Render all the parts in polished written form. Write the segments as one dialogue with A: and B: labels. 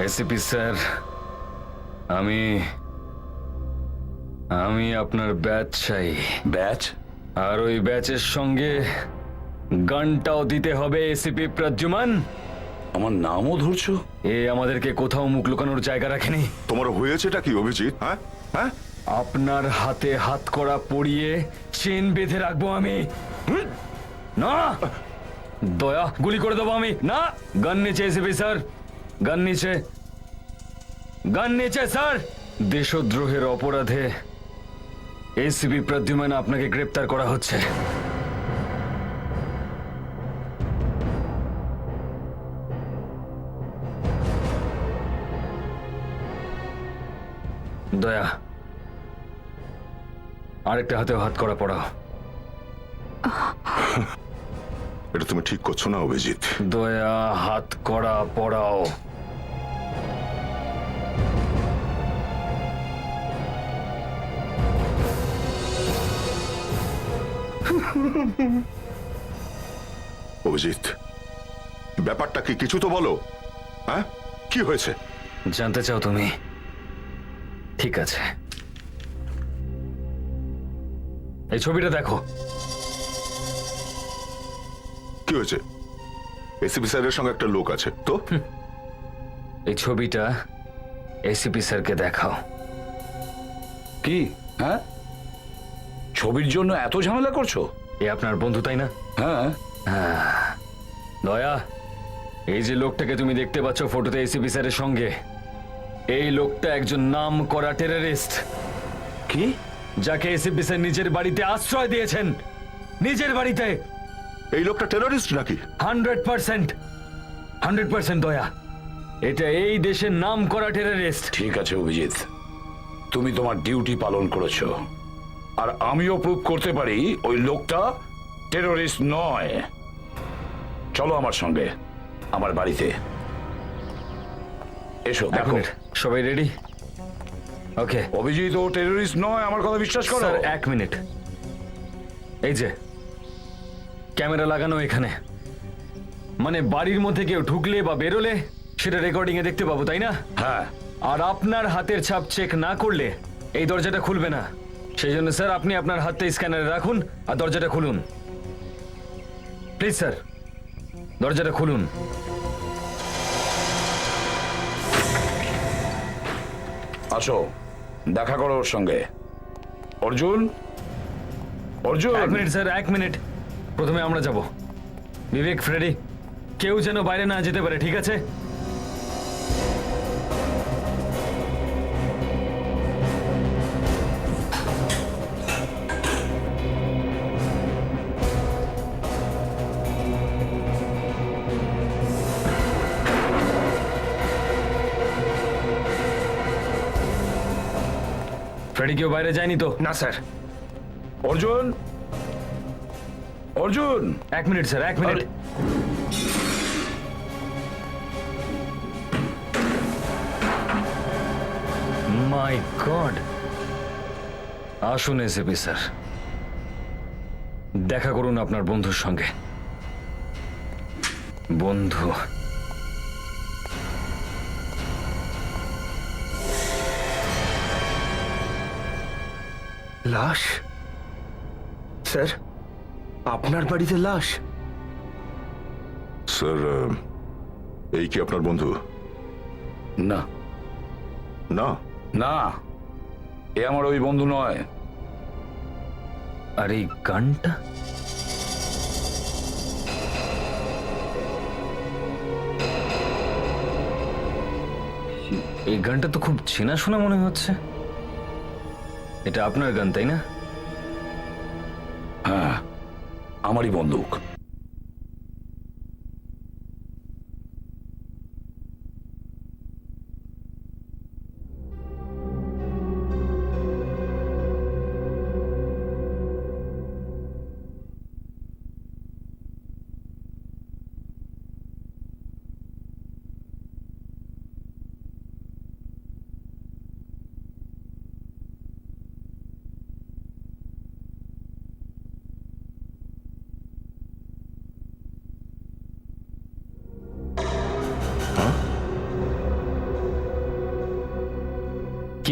A: ACP sir, আমি আমি আপনার ব্যাচ চাই।
B: ব্যাচ?
A: আর ওই ব্যাচের সঙ্গে গানটাও দিতে হবে এসিপি প্রদ্যুমান।
B: আমার নামও ধরছো?
A: এ আমাদেরকে কোথাও মুখ লুকানোর জায়গা রাখেনি।
C: তোমার হয়েছেটা কি অভিজিৎ? হ্যাঁ হ্যাঁ,
A: আপনার হাতে হাত করা পরিয়ে চেন বেঁধে রাখবো আমি। না দয়া, গুলি করে দেবো আমি। না, গান নিচে এসিপি স্যার, গান নিচে, গান নিচে স্যার। দেশদ্রোহের অপরাধে এসিপি প্রদ্যুমান আপনাকে গ্রেপ্তার করা হচ্ছে। দয়া, আরেকটা হাতেও হাত করা পড়াও।
C: এটা তুমি ঠিক করছো না অভিজিৎ।
A: দয়া, হাত করা পড়াও।
C: অভিজিৎ, ব্যাপারটা কি কিছু তো বলো। হ্যাঁ, কি হয়েছে?
A: জানতে চাও তুমি? ঠিক আছে, এই ছবিটা দেখো।
C: কি হয়েছে? এসিপি স্যারের সঙ্গে একটা লোক আছে তো?
A: এই ছবিটা এসিপি স্যারকে দেখাও।
B: কি? হ্যাঁ, ছবির জন্য এত ঝামেলা করছো?
A: এ আপনার বন্ধু তাই না?
B: হ্যাঁ।
A: দয়া, এই যে লোকটাকে তুমি দেখতে পাচ্ছ ফটোতে এসিপি স্যারের সঙ্গে, এই লোকটা একজন নাম করা টেররিস্ট।
B: কি?
A: যাকে এসিপি স্যার নিজের বাড়িতে আশ্রয় দিয়েছেন। নিজের বাড়িতে।
C: এই লোকটা টেররিস্ট নাকি?
A: 100%, 100% দয়া, এটা এই দেশের নাম করা টেররিস্ট।
B: ঠিক আছে অভিজিৎ, তুমি তোমার ডিউটি পালন করেছো, আর আমিও প্রুভ করতে পারি ওই লোকটা টেররিস্ট নয়। চলো আমার সঙ্গে আমার বাড়িতে এসো। দেখো,
A: সবাই রেডি? ওকে।
B: অভিজিৎ ও টেররিস্ট নয়, আমার কথা বিশ্বাস করো।
A: স্যার এক মিনিট, এই যে ক্যামেরা লাগানো এখানে, মানে বাড়ির মধ্যে কেউ ঢুকলে বা বেরোলে সেটা রেকর্ডিং এ দেখতে পাবো, তাই না?
B: হ্যাঁ।
A: আর আপনার হাতের ছাপ চেক না করলে এই দরজাটা খুলবে না। সেই জন্য স্যার আপনি আপনার হাতটা স্ক্যানারে রাখুন আর দরজাটা খুলুন প্লিজ। স্যার দরজাটা খুলুন।
B: আসো, দেখা করো ওর সঙ্গে। অর্জুন, অর্জুন।
A: এক মিনিট স্যার, এক মিনিট। প্রথমে আমরা যাব। বিবেক, ফ্রেডি, কেউ যেন বাইরে না যেতে পারে, ঠিক আছে? ফ্রেডি কেউ বাইরে যায়নি তো?
D: না স্যার।
B: অর্জুন, অর্জুন।
A: এক মিনিট স্যার, এক মিনিট। মাই গড। আসুন এসিপি স্যার, দেখা করুন আপনার বন্ধুর সঙ্গে। বন্ধু?
D: লাশ? স্যার, আপনার বাড়িতে লাশ?
C: স্যার, এই কি আপনার বন্ধু?
B: না
C: না
B: না, এ আমার ওই বন্ধু নয়।
A: আর এই গানটা? এই গানটা তো খুব চেনা শোনা মনে হচ্ছে। এটা আপনার গান তাই না?
B: হ্যাঁ, আমারই বন্দুক।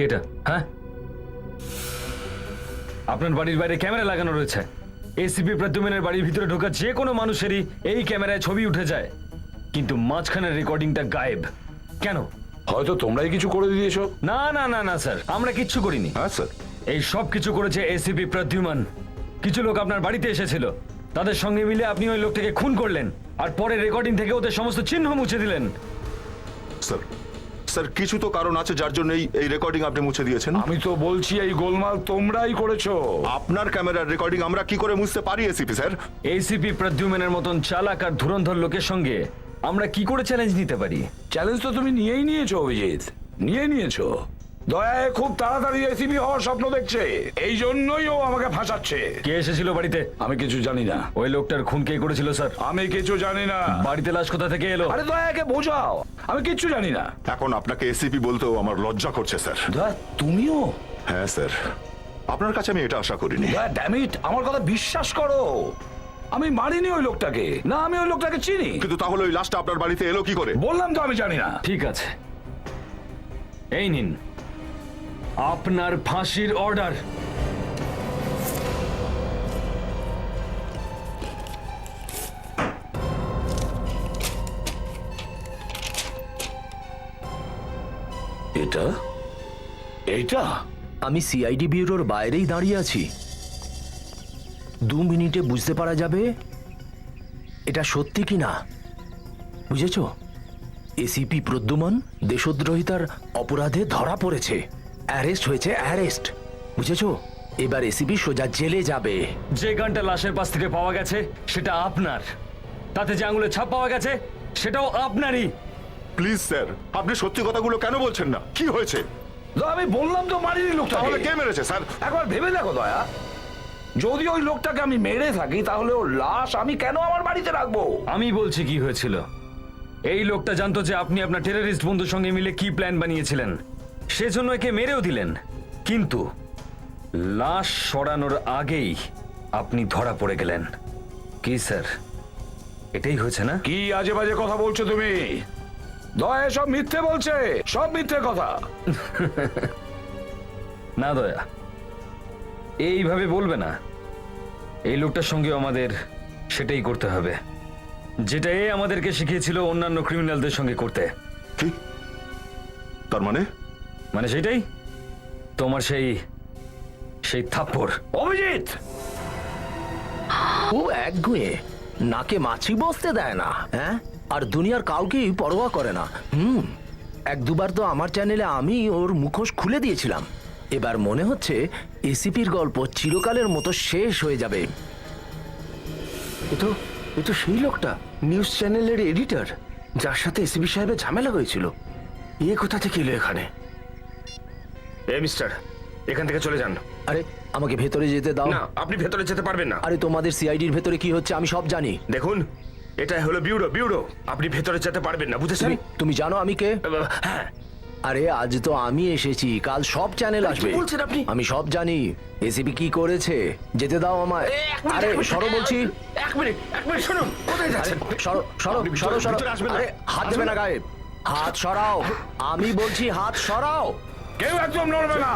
A: এটা? হ্যাঁ, আপনার বাড়ির বাইরে ক্যামেরা লাগানো রয়েছে। এসিপি প্রদ্যুম্নের বাড়ির ভিতরে ঢোকা যে কোনো মানুষেরই এই ক্যামেরায় ছবি উঠে যায়, কিন্তু মাঝখানের রেকর্ডিংটা গায়েব। কেন?
B: হয়তো তোমরাই কিছু করে দিয়েছো।
A: না না না না স্যার, আমরা কিচ্ছু করিনি।
C: হ্যাঁ স্যার,
A: এই সব কিছু করেছে এসিপি প্রদ্যুম্ন। কিছু লোক আপনার বাড়িতে এসেছিল, তাদের সঙ্গে মিলে আপনি ওই লোকটাকে খুন করলেন, আর পরে রেকর্ডিং থেকে ওদের সমস্ত চিহ্ন মুছে দিলেন।
C: স্যার স্যার কিছু তো কারণ আছে যার জন্য এই রেকর্ডিং আপনি মুছে দিয়েছেন।
B: আমি তো বলছি এই গোলমাল তোমরাই করেছো।
C: আপনার ক্যামেরার রেকর্ডিং আমরা কি করে মুছতে পারি এসিপি স্যার?
A: এসিপি প্রদ্যুম্নের মতন চালাক আর ধুরন্ধর লোকের সঙ্গে আমরা কি করে চ্যালেঞ্জ নিতে পারি?
B: চ্যালেঞ্জ তো তুমি নিয়েই নিয়েছো অভিজিৎ, নিয়ে নিয়েছো। দয়ায় খুব তাড়াতাড়ি এসিপি হওয়ার স্বপ্ন দেখছে, এই জন্যই ও আমাকে ফাঁসাচ্ছে।
A: কে এসেছিল বাড়িতে?
B: আমি কিছু জানি না।
A: ওই লোকটার খুন কে করেছিল স্যার?
B: আমি কিছু জানি না।
A: বাড়িতে লাশ কোথা থেকে এলো?
B: আরে দয়াকে বোঝাও, আমি কিচ্ছু জানি না।
C: এখন আপনাকে এসিপি বলতেও আমার লজ্জা করছে স্যার।
B: দয়া তুমিও?
C: হ্যাঁ স্যার, আপনার কাছে আমি এটা আশা করিনি।
B: দয়া ড্যামিট, আমার কথা বিশ্বাস করো। আমি মারিনি ওই লোকটাকে, না আমি ওই লোকটাকে চিনি।
C: কিন্তু তাহলে ওই লাশটা আপনার বাড়িতে এলো কি করে?
B: বললাম তো আমি জানি না।
A: ঠিক আছে, এই নিন আপনার ফাঁসির অর্ডার।
B: এটা এইটা
E: আমি সিআইডি ব্যুরোর বাইরেই দাঁড়িয়ে আছি। 2 মিনিটে বুঝতে পারা যাবে এটা সত্যি কি না, বুঝেছ? এসিপি প্রদ্যুম্ন দেশদ্রোহিতার অপরাধে ধরা পড়েছে, অ্যারেস্ট হয়েছে, অ্যারেস্ট, বুঝেছ? এবার এসিপি সোজা জেলে যাবে।
A: যে গানটা লাশের পাশ থেকে পাওয়া গেছে সেটা আপনার, তাতে যে আঙুলের ছাপ পাওয়া গেছে সেটাও আপনারই।
C: প্লিজ স্যার, আপনি সত্যি কথাগুলো কেন বলছেন না? কি হয়েছে?
B: দয়া, আমি বললাম তো মারিনি
C: তাহলে
B: লোকটাকে।
C: কে মেরেছে স্যার?
B: একবার ভেবে দেখো দয়া, যদি ওই লোকটাকে আমি মেরে থাকি তাহলে ওর লাশ আমি কেন আমার বাড়িতে রাখবো?
A: আমি বলছি কি হয়েছিল। এই লোকটা জানতো যে আপনি আপনার টেররিস্ট বন্ধুর সঙ্গে মিলে কি প্ল্যান বানিয়েছিলেন, সেজন্য একে মেরেও দিলেন। কিন্তু লাশ সরানোর আগেই আপনি ধরা পড়ে গেলেন। কি স্যার, এটাই হয়েছে না?
B: কি আজে বাজে কথা বলছো তুমি? দয়া সব মিথ্যে বলছে, সব মিথ্যে কথা।
A: না দয়া, এইভাবে বলবে না। এই লোকটার সঙ্গেও আমাদের সেটাই করতে হবে, যেটা এ আমাদেরকে শিখিয়েছিল অন্যান্য ক্রিমিনালদের সঙ্গে করতে।
C: কি তার মানে?
A: মানে সেটাই, তোমার সেই সেই থাপ্পড়।
B: অভিজিৎ,
E: ও একগুঁয়ে, নাকে মাছি বসতে দেয় না, হ্যাঁ? আর দুনিয়ার কাউকেই পরোয়া করে না। 1-2বার তো আমার চ্যানেলে আমি ওর মুখোশ খুলে দিয়েছিলাম। এবার মনে হচ্ছে এসিপির গল্প চিরকালের মতো শেষ হয়ে যাবে।
D: এ তো সেই লোকটা, নিউজ চ্যানেলের এডিটর, যার সাথে এসিপি সাহেবের ঝামেলা হয়েছিল। এ কোথা থেকে এলো এখানে? মিস্টার, এখান থেকে চলে যান।
E: আরে আমাকে ভেতরে যেতে দাও।
D: না, আপনি ভেতরে যেতে পারবেন না।
E: আরে তোমাদের সিআইডির ভেতরে কি হচ্ছে আমি সব জানি।
D: দেখুন, এটা হলো ব্যুরো, আপনি ভেতরে যেতে পারবেন না, বুঝেছেন?
E: তুমি জানো আমি কে?
D: হ্যাঁ।
E: আরে আজ তো আমি এসেছি, কাল সব চ্যানেল আসবে।
D: কি বলছেন আপনি?
E: আমি সব জানি। এসিপি কি করেছে, যেতে দাও আমায়। আরে সরো বলছি।
D: এক মিনিট শুনুন, কোথায় যাচ্ছেন?
E: সরো সরো
C: আপনি
E: সরো সরো।
C: ভিতরে আসবেন না।
E: আরে হাত দেবে না গায়ে, হাত সরাও। আমি বলছি হাত সরাও।
B: কেউ একদম নড়বে না।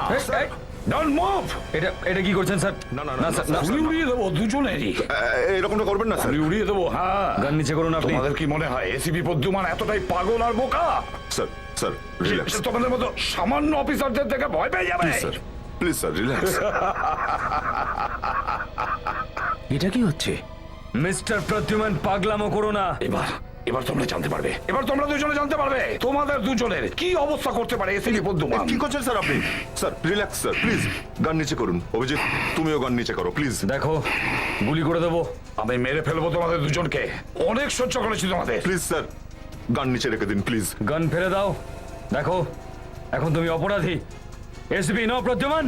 B: Don't move.
A: এটা এটা কি করছেন স্যার?
C: না, না,
A: না
C: না,
A: স্যার,
C: না,
A: না।
B: গুলি উড়িয়ে দেবো দুজনেরই।
C: এরকমটা করবেন না স্যার।
B: গুলি উড়িয়ে দেবো, হ্যাঁ।
A: গান নিচে করুন আপনি।
B: তোমাদের কি মনে হয় এসিপি প্রদ্যুম্ন এতটাই পাগল আর বোকা?
C: Sir sir relax.
B: সে তোমাদের মতো সামান্য অফিসারদের থেকে ভয় পেয়ে যাবে?
C: Please sir, please sir relax.
E: এটা কি হচ্ছে?
A: মিস্টার প্রদ্যুম্ন, পাগলামো করো না।
B: এবার তোমরা জানতে পারবে, এবার তোমরা দুজনে জানতে পারবে তোমাদের দুজনের কি অবস্থা করতে পারে এসিপি প্রদ্যুম্ন।
C: কি করছেন স্যার আপনি? স্যার রিল্যাক্স স্যার, প্লিজ গান নিচে করুন। অভিজিৎ, তুমিও গান নিচে করো প্লিজ।
A: দেখো, গুলি করে দেবো।
B: আমি মেরে ফেলবো তোমাদের দুজনকে, অনেক সহ্য করেছি তোমাদের।
C: প্লিজ স্যার, গান নিচে রেখে দিন প্লিজ।
A: গান ফেলে দাও। দেখো, এখন তুমি অপরাধী। এসপি ন প্রদ্যুম্ন।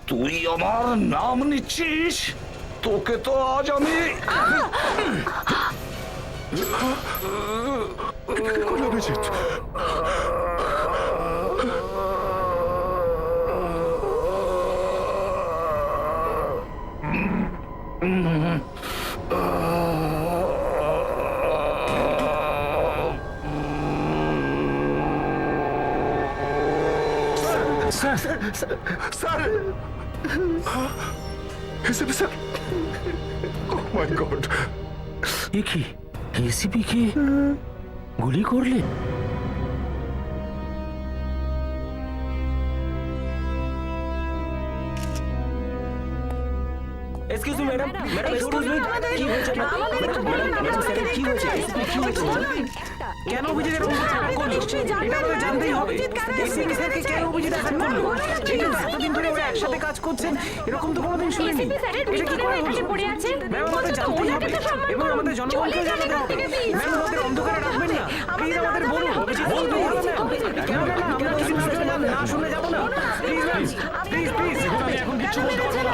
B: তুই আমার নাম নিচ্ছিস? তোকে তো আজ আমি
C: Abhijit,
A: sir,
C: sir ACP sir oh my god
E: এ কি এসিপি কে গুলি করলেন?
D: Excuse me madam, madam excuse me, কি হয়েছে ম্যাডাম? ম্যাডাম স্যার কি হয়েছে? কি হয়েছে? কেন অভিজিৎ এরকম করলো? এটা আমাদের জানতেই হবে। এসপি স্যারকে কেন অভিজিৎ অ্যাটাক করলো? এটা তো এতদিন ধরে ওরা একসাথে কাজ করছেন, এরকম তো কোনোদিন শুনিনি। এটা কি করে হলো? ম্যাম আমাদের জানতেই হবে এবং আমাদের জনগণকেও জানাতে হবে। ম্যাম ওদের অন্ধকারে রাখবেন না, প্লিজ আমাদের বলুন। অভিজিৎ বলতে হবে ম্যাম। কেন না আমরা এসপি স্যারকে না শুনে যাবো না, প্লিজ ম্যাম, প্লিজ প্লিজ।
A: আমি এখন কিচ্ছু বলতে পারবো না।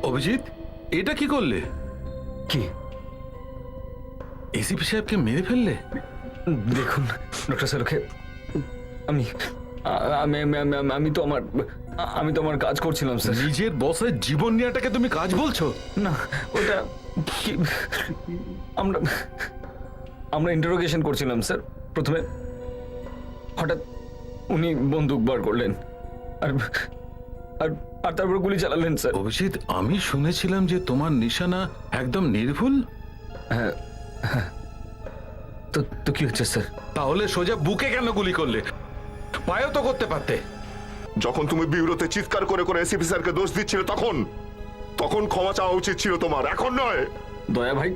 F: অভিজিৎ এটা কি করলে?
A: কি
F: এসিপি সাহেবকে মেরে ফেললে?
A: দেখুন ডক্টর সালুকে, আমি আমি আমি- আমি তো আমার আমি তো আমার কাজ করছিলাম স্যার।
F: নিজের বসের জীবন নিয়েটাকে তুমি কাজ বলছো?
A: না ওটা কি, আমরা আমরা ইন্টারোগেশন করছিলাম স্যার। প্রথমে হঠাৎ উনি বন্দুক বার করলেন আর আর আর তারপর গুলি চালালেন স্যার।
F: অভিজিৎ আমি শুনেছিলাম যে তোমার নিশানা একদম নির্ভুল।
A: তো তো কি হচ্ছে স্যার?
F: তাহলে সোজা বুকে কেন গুলি করলে? পায়েও তো করতে পারতে।
C: যখন তুমি বিউরোতে চিৎকার করে করে এসিপি স্যারকে দোষ দিচ্ছিলে তখন তখন ক্ষমা চাওয়া উচিত ছিল তোমার, এখন নয়।
A: দয়া ভাই,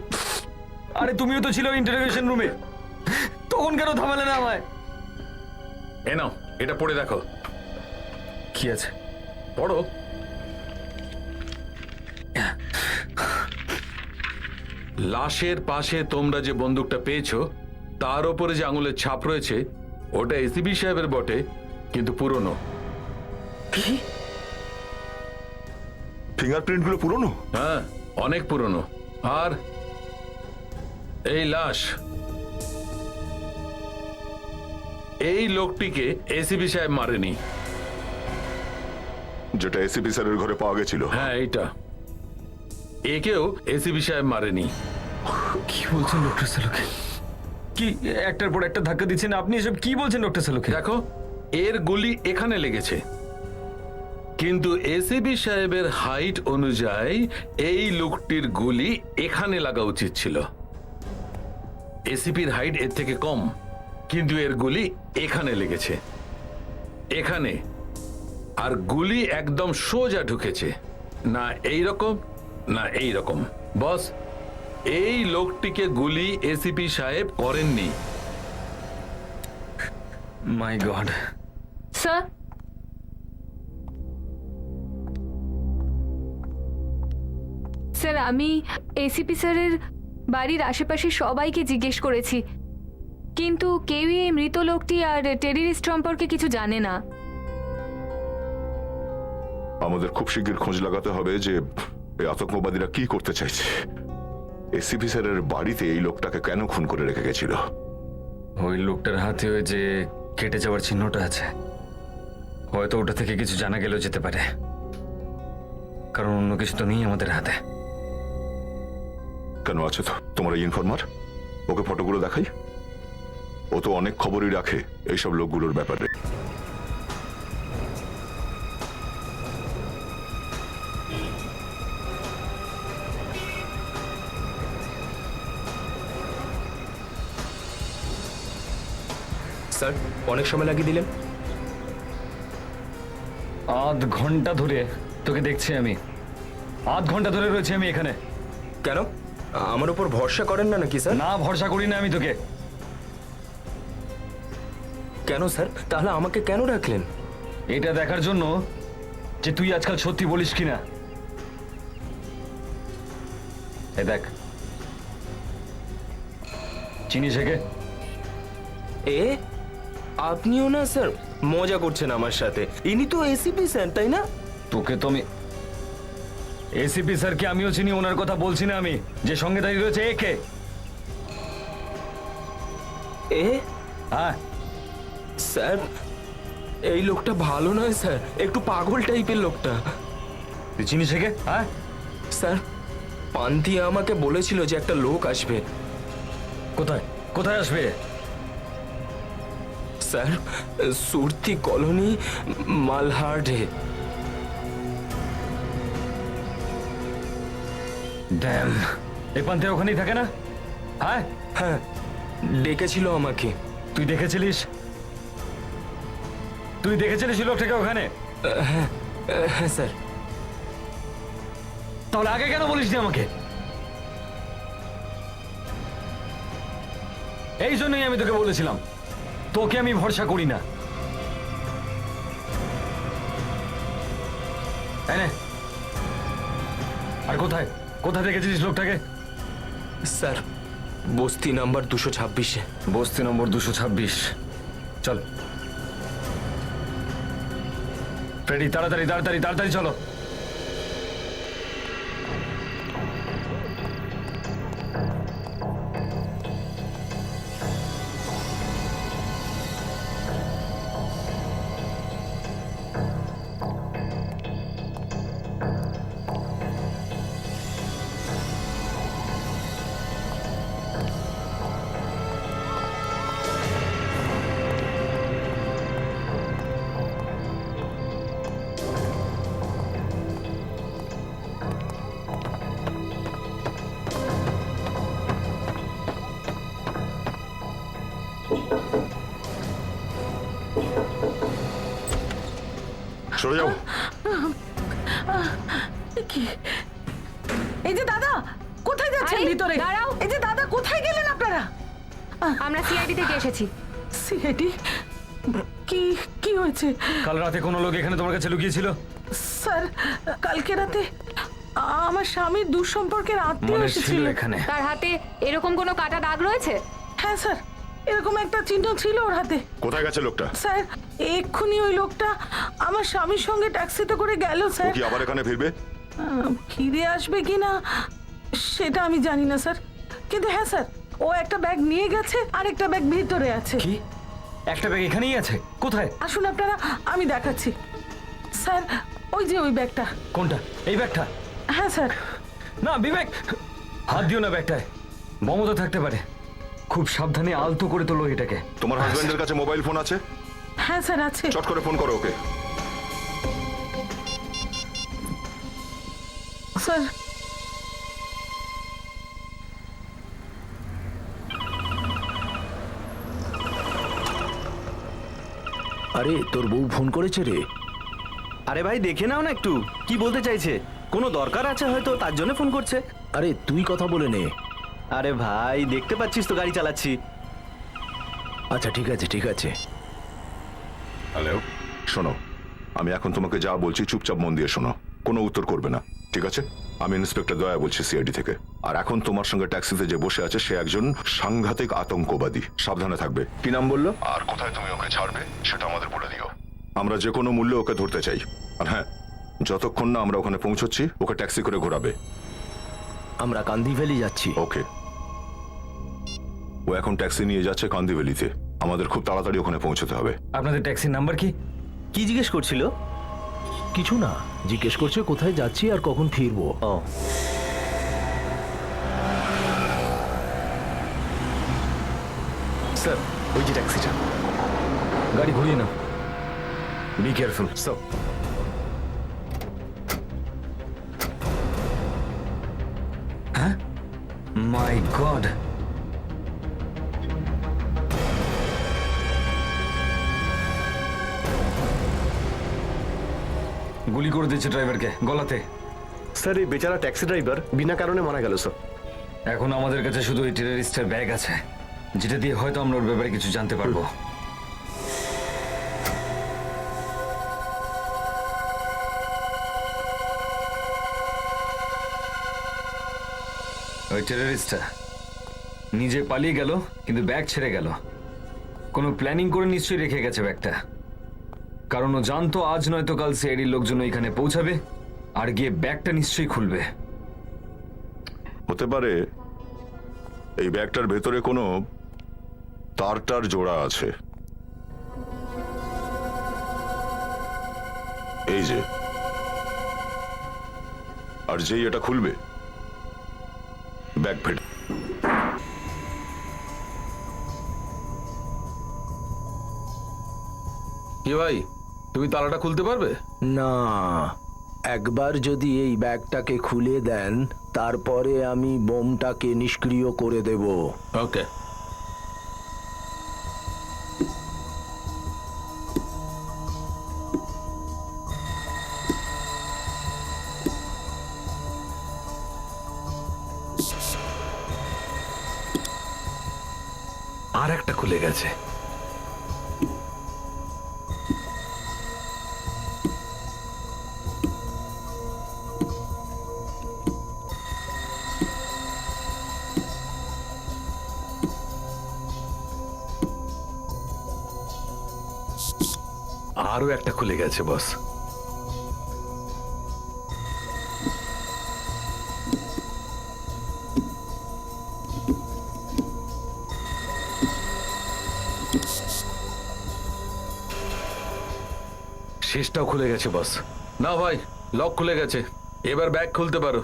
A: আরে তুমিও তো ছিল ইন্টারোগেশন রুমে, তখন কেন থামালে না আমায়?
F: এ নাও এটা পড়ে দেখো।
A: কি আছে?
F: পড়ো। লাশের পাশে তোমরা যে বন্দুকটা পেয়েছো তার ওপরে যে আঙুলের ছাপ রয়েছে ওটা এসিপি সাহেবের বটে, কিন্তু পুরনো।
C: ফিঙ্গারপ্রিন্ট গুলো পুরনো?
F: হ্যাঁ অনেক পুরনো। আর এই লাশ, এই লোকটিকে এসিপি সাহেব মারেনি।
C: যেটা এসিপি স্যারের ঘরে পাওয়া গেছিল।
F: হ্যাঁ এইটা, একেও এসিপি সাহেব মারেনি।
A: কি বলছেন ডক্টর সালুকে? কি একটার পর একটা ধাক্কা দিচ্ছেন আপনি? এসব কি বলছেন ডক্টর সালুকে?
F: দেখো এর গুলি এখানে লেগেছে, কিন্তু এসিপি সাহেবের হাইট অনুযায়ী এই লোকটির গুলি এখানে লাগা উচিত ছিল। এসিপির হাইট এর থেকে কম, কিন্তু এর গুলি এখানে লেগেছে, এখানে। আর গুলি একদম সোজা ঢুকেছে, না এই রকম না এই রকম। বস এই লোকটিকে গুলি এসিপি সাহেব করেননি।
A: মাই গড।
G: স্যার, স্যার আমি এসিপি স্যারের বাড়ির আশেপাশে সবাইকে জিজ্ঞেস করেছি, কিন্তু কেউই এই মৃত লোকটি আর টেররিস্ট সম্পর্কে কিছু জানে না।
C: আমাদের খুব শিগগির খোঁজ লাগাতে হবে যে এই আতঙ্কবাদীরা কি করতে চাইছে। এসিপি স্যারের বাড়িতে এই লোকটাকে কেন খুন করে রেখে গেছিল?
A: ওই লোকটার হাতে ওই যে কেটে যাওয়ার চিহ্নটা আছে, হয়তো ওটা থেকে কিছু জানা গেলেও যেতে পারে, কারণ অন্য কিছু তো নেই আমাদের হাতে।
C: কেন আছে তো তোমার এই ইনফরমার, ওকে ফটোগুলো দেখাই। ও তো অনেক খবরই রাখে এইসব লোকগুলোর ব্যাপারে।
D: স্যার অনেক সময় লাগিয়ে দিলেন।
A: আধ ঘন্টা ধরে তোকে দেখছি আমি, আধ ঘন্টা ধরে রয়েছে আমি এখানে।
D: কেন আমার উপর ভরসা করেন না নাকি স্যার?
A: না, ভরসা করি না আমি তোকে।
D: কেন স্যার, তাহলে আমাকে কেন রাখলেন?
A: এটা দেখার জন্য যে তুই আজকাল সত্যি বলিস কিনা। এ দেখ, চিনিস একে?
E: এ আপনিও না স্যার মজা করছেন আমার সাথে? ইনি তো এসিপি স্যার, তাই না?
A: তোকে তো আমি এসিপি স্যারকে আমিও চিনি, ওনার কথা বলছি না আমি। যে সঙ্গে দাঁড়িয়ে রয়েছে একে।
E: এ
A: হ্যাঁ,
E: স্যার এই লোকটা ভালো নয় স্যার, একটু পাগল টাইপের লোকটা।
A: তুই চিনিস একে? হ্যাঁ,
E: স্যার পান্তি আমাকে বলেছিল যে একটা লোক আসবে।
A: কোথায় কোথায় আসবে?
E: স্যার সুরতি কলোনি, মালহার্ডে।
A: ড্যাম, এই পান্তে ওখানেই থাকে না? হ্যাঁ,
E: হ্যাঁ ডেকেছিল আমাকে।
A: তুই দেখেছিলিস? তুই দেখেছিলিস ওই লোকটাকে ওখানে?
E: হ্যাঁ স্যার।
A: তাহলে আগে কেন বলিসনি আমাকে? এই জন্যই আমি তোকে বলেছিলাম, তোকে আমি ভরসা করি না। এই নে। আর কোথায় কোথায় দেখেছিলিস লোকটাকে?
E: স্যার বস্তি নাম্বার 226-এ।
A: বস্তি নম্বর 226। চল ফ্রেডি, তাড়াতাড়ি তাড়াতাড়ি তাড়াতাড়ি চলো।
C: সরে যাও।
H: এই যে দাদা, কোথায় যাচ্ছেন
G: আরে,
H: ভিতরে?
G: দাঁড়াও।
H: এই যে দাদা, কোথায় গেলেন আপনারা?
G: আমরা সিআইডি থেকে এসেছি।
H: সিআইডি? কি কি হয়েছে?
A: কাল রাতে কোনো লোক এখানে তোমার কাছে লুকিয়েছিল?
H: স্যার কালকে রাতে আমার স্বামীর দুঃসম্পর্কের আত্মীয়
A: মনে ছিল
H: এসেছিল।
A: এখানে?
G: তার হাতে এরকম কোনো কাটা দাগ রয়েছে?
H: হ্যাঁ স্যার, এরকম একটা চিহ্ন ছিল ওর হাতে।
C: কোথায় গেছে লোকটা?
H: স্যার এক্ষুনি ওই লোকটা আমার স্বামীর সঙ্গে ট্যাক্সিতে করে গেল
C: ও
H: স্যার।
C: কি আবার এখানে ফিরবে?
H: ফিরে আসবে কিনা সেটা আমি জানি না স্যার, কিন্তু হ্যাঁ স্যার ও একটা ব্যাগ নিয়ে গেছে আর একটা ব্যাগ ভিতরে আছে।
A: কি? একটা ব্যাগ এখানেই আছে? কোথায়?
H: আসুন আপনারা, আমি দেখাচ্ছি স্যার। ওই যে ওই ব্যাগটা।
A: কোনটা? এই ব্যাগটা?
H: হ্যাঁ স্যার।
A: না বিবেক, হাত দিও না ব্যাগটায়, মমতা থাকতে পারে। খুব সাবধানে আলতো করে তোলো এটাকে।
C: তোমার হাজবেন্ডের কাছে মোবাইল ফোন আছে?
H: হ্যাঁ স্যার আছে।
C: চট করে ফোন করো ওকে।
H: স্যার
E: আরে তোর বউ ফোন করেছে রে।
I: আরে ভাই দেখে নাও না একটু কি বলতে চাইছে, কোনো দরকার আছে হয়তো তার জন্য ফোন করছে।
E: আরে তুই কথা বলে নে।
I: আরে ভাই দেখতে পাচ্ছিস তো গাড়ি চালাচ্ছি।
E: আচ্ছা ঠিক আছে ঠিক আছে।
C: হ্যালো, শোনো, আমি এখন তোমাকে যা বলছি চুপচাপ মন দিয়ে শোনো, কোনো উত্তর করবে না, ঠিক আছে? আমি ইন্সপেক্টর দয়া বলছি সিআইডি থেকে। আর এখন তোমার সঙ্গে ট্যাক্সিতে যে বসে আছে সে একজন সাংঘাতিক আতঙ্কবাদী, সাবধানে থাকবে।
E: কি নাম বললো?
C: আর কোথায় তুমি ওকে ছাড়বে সেটা আমাদের বলে দিও। আমরা যে কোনো মূল্যে ওকে ধরতে চাই। আর হ্যাঁ, যতক্ষণ না আমরা ওখানে পৌঁছচ্ছি ওকে ট্যাক্সি করে ঘোরাবে।
E: আমরা কান্দি ভ্যালি যাচ্ছি।
C: ওকে। ও এখন ট্যাক্সি নিয়ে যাচ্ছে কান্দিভ্যালিতে। আমাদের খুব তাড়াতাড়ি ওখানে পৌঁছতে হবে।
A: আপনাদের ট্যাক্সির নাম্বার কি?
I: কি জিজ্ঞেস করছিল?
E: কিছু না, জিজ্ঞেস করছে কোথায় যাচ্ছি আর কখন ফিরবো।
I: ও
E: স্যার ওই যে ট্যাক্সিটা।
A: গাড়ি ঘুরিয়ে নাও, বি কেয়ারফুল।
E: স্যার
A: হ্যাঁ, মাই গড, গুলি করে দিয়েছে ড্রাইভারকে গলাতে।
I: স্যার এই বেচারা ট্যাক্সি ড্রাইভার বিনা কারণে মারা গেল স্যার।
A: এখন আমাদের কাছে শুধু এই টেররিস্টের ব্যাগ আছে, যেটা দিয়ে হয়তো আমরা ওর ব্যাপারে কিছু জানতে পারবো। ওই টেররিস্টটা নিজে পালিয়ে গেল কিন্তু ব্যাগ ছেড়ে গেল। কোনো প্ল্যানিং করে নিশ্চয়ই রেখে গেছে ব্যাগটা, কারণ ও জানতো আজ নয়তো কাল সিআইডির লোকজন এখানে পৌঁছাবে আর গিয়ে ব্যাগটা নিশ্চয়ই খুলবে।
C: হতে পারে এই ব্যাগটার ভেতরে কোনো তারটার জোড়া আছে। এই যে, আর যেই এটা খুলবে ব্যাগ ফেটে
F: কি ভাই, তুমি তালাটা খুলতে পারবে?
E: না, একবার যদি এই ব্যাগটাকে খুলে দেন তারপরে আমি বোমটাকে নিষ্ক্রিয় করে দেব।
F: ওকে। আর একটা খুলে গেছে। আরো একটা খুলে গেছে বস। শেষটাও খুলে গেছে বস। না ভাই, লক খুলে গেছে, এবার ব্যাগ খুলতে পারো।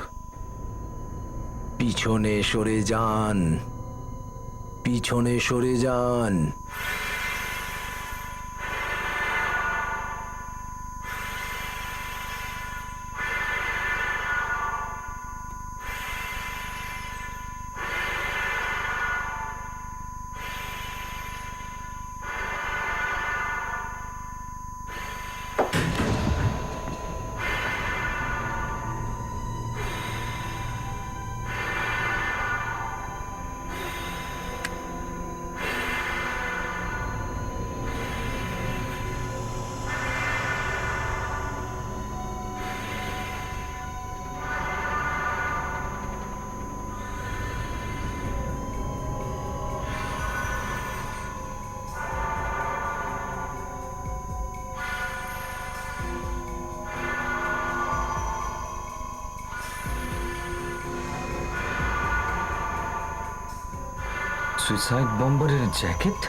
E: পিছনে সরে যান, পিছনে সরে যান।
A: সুইসাইড বম্বারের জ্যাকেট?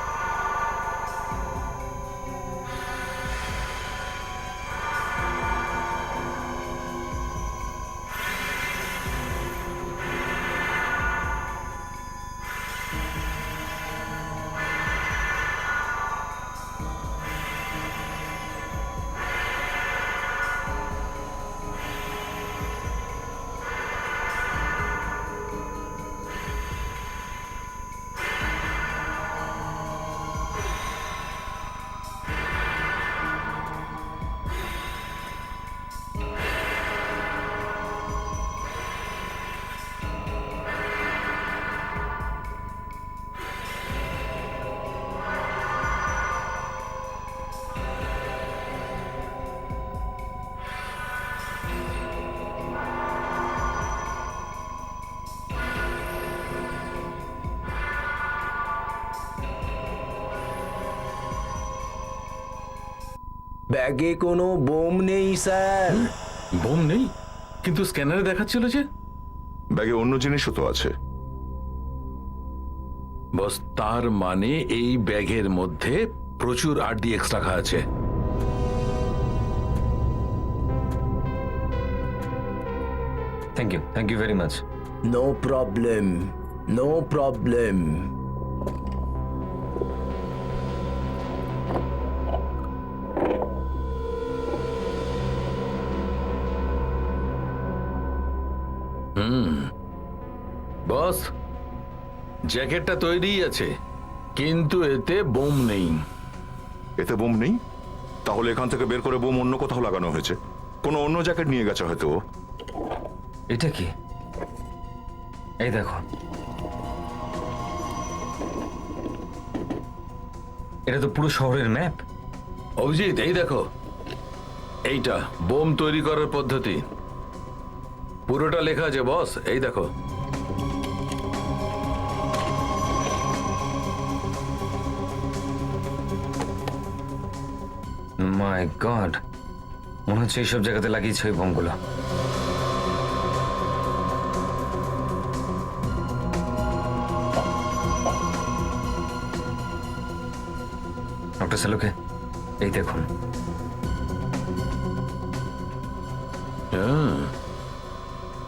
A: ব্যাগে কোনো বোম নেই স্যার।
F: বোম নেই? কিন্তু স্ক্যানারে দেখাচ্ছিল যে।
C: ব্যাগে অন্য জিনিসও তো আছে।
F: বস, তার মানে এই ব্যাগের মধ্যে প্রচুর RDX রাখা আছে।
A: Thank you very much.
E: No problem, no problem.
F: Boss, জ্যাকেটটা তৈরি আছে কিন্তু এতে বোম নেই।
C: এতে বোম নেই? তাহলে এখান থেকে বের করে বোম অন্য কোথাও লাগানো হয়েছে। কোনো অন্য জ্যাকেট নিয়ে গেছে হয়তো।
A: এটা কি? এই দেখো, এটা তো পুরো শহরের ম্যাপ।
F: অভিজিৎ, এই দেখো, এইটা বোম তৈরি করার পদ্ধতি। পুরোটা লেখা আছে বস, এই দেখো।
A: মাই গড, মনে হচ্ছে এইসব জায়গাতে লাগিয়েছে ওই বোমগুলো। ডক্টর সালুকে, এই দেখুন।